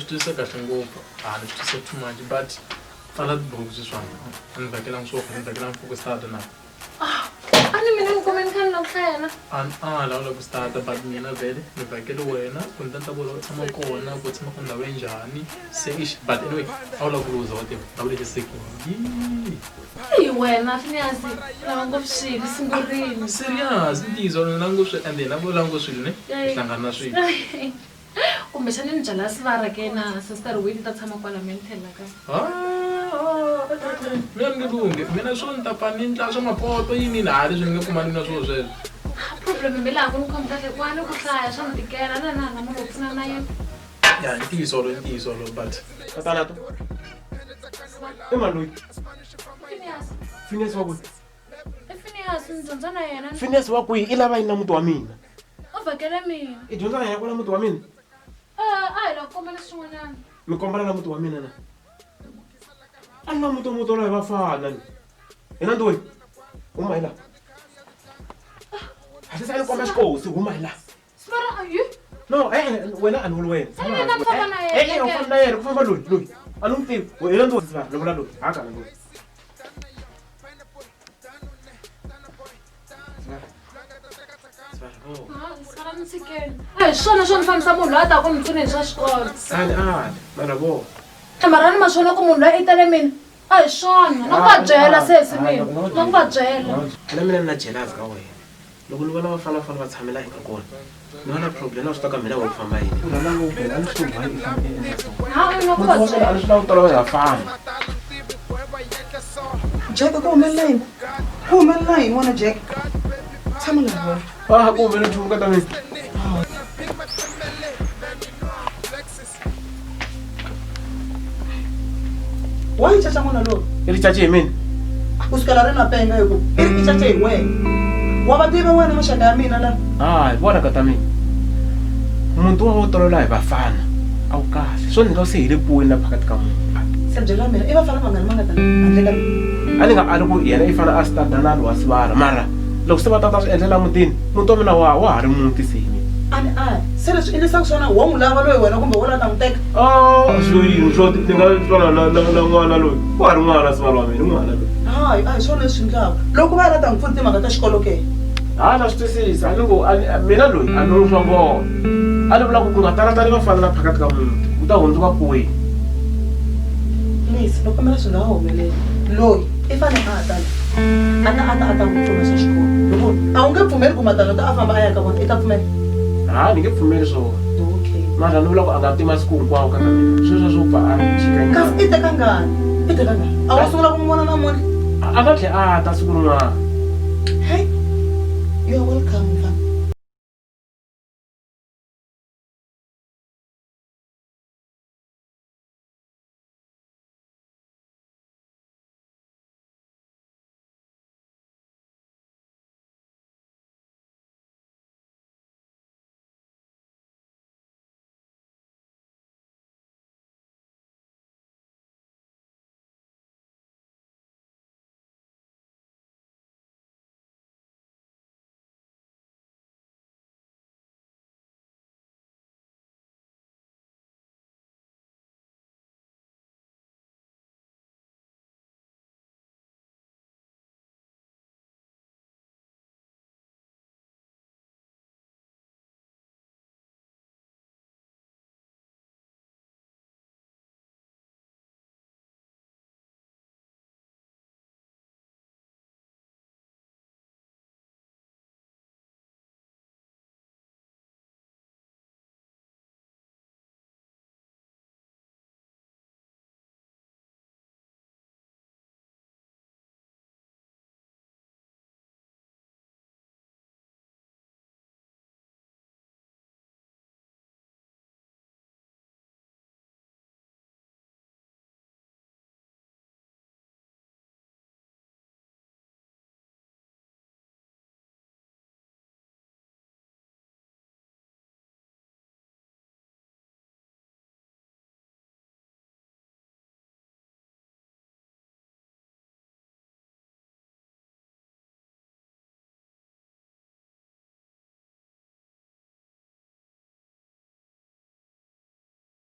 twisisa kahle ngopfu ni twisisa too much but fala tibuku swona ni vekela ngisho ni vekela mfuko start na ani mina ngikomeni khani la kuhlayana lawula ku start but mina vele ni vekele wena ku ni ta bola tshama kona ku tshama ku ndawe njhani se ish but anyway awula ku luza wate awule second hey wena Phineas lava ngovuxili sungurini serious ntizo na ngo swi and then abo lango swilo ne hlangana na swilo kumbe xani ni byala sivara ke na sister Wini ta tshama kwala mental la ka mina ngilunge mina swo ni ta pani ndla swa mapoto yini na hali swi nge kumani na swo sweswo problem mi laha ku ni khoma kahle kwani ku hlaya swa ni tikela na munhu wo pfuna na yena ya ntizo lo but tatana to emaloyi Phineas wa kwihi Phineas ni dyondza na yena Phineas wa kwihi I lava yini na muti wa mina u vhakele mina I dyondza na yena kwala muti wa mina a hi la kombela swin'wanyana mi kombela na muti wa mina na a ni na muti loyi va fana ni hina ntoyi huma hi laha hatisa ni komba xikosi huma hi laha sivara ayi no wena a ni vuli wena mina ni famba na yena u famba na yena ku famba loyi a ni n'wi tivi hina ntoyi ni vula loyi haka na loyi hi swona swo ni fambisa munhu loyi a ta ku ni pfuna hi swa xikolo mara vo mara ni ma swona ku munhu loyi I tele mina a hi swona na ku va byela sesi mina na ku va byela na mina ni na jealous ka wena loko ni vona vafanafana va tshamela eka kona ni va na problem na swi ta ka mina wa ku famba yini na ku va byela a ni swi lava ku tolova ya famba Jack ku humelela yini ku humelela yini n'wana Jack tshama laha ku humelela nchumu ka ta mina wa yi caca n'wana lowu I ri caci hi mina ku sukela ri na penga hi ku I ri caca hi wena wa va tiva wena maxaka ya mina la vona ka ta mina muntu wa wo tolovela hi vafana a wu kahle swo ni nga se hi le kuweni la phakati ka munhu se byela mina I vafana mangani ma nga ta handle ka mina a ni nga ali ku yena I fana a starta na wa sivara mara loko se va tata swi endlela mutini muti wa mina wa ha ri muti se yini ani se leswi endlisaka swona wa n'wi lava loyi wena kumbe wo lava ta n'wi teka swo yini swo ni nga twala na n'wana loyi wa ha ri n'wana sivara wa mina n'wana loyi hi swona leswi endlaka loko va lava ta n'wi pfuna timhaka ta xikolo ke na swi twisisa a ni ngo mina loyi a ni swa vona a ni vula ku nga talatali va fana na phakati ka muti u ta hundzuka kwihi please loko kombela swi nga ha humeleli loyi I fane a ta n'wi pfuna swa xikolo loko a wu nge pfumeli ku matano ta a famba a ya ka vona I ta pfumela ni nge pfumeli swona okay mara ni vula ku a nga ti masiku hinkwawo ka ka mina sweswo swo pfa a chikanyana kasi I teka ngani a wa sungula ku n'wi vona namuntlha a nga tlhe a ta siku rin'wana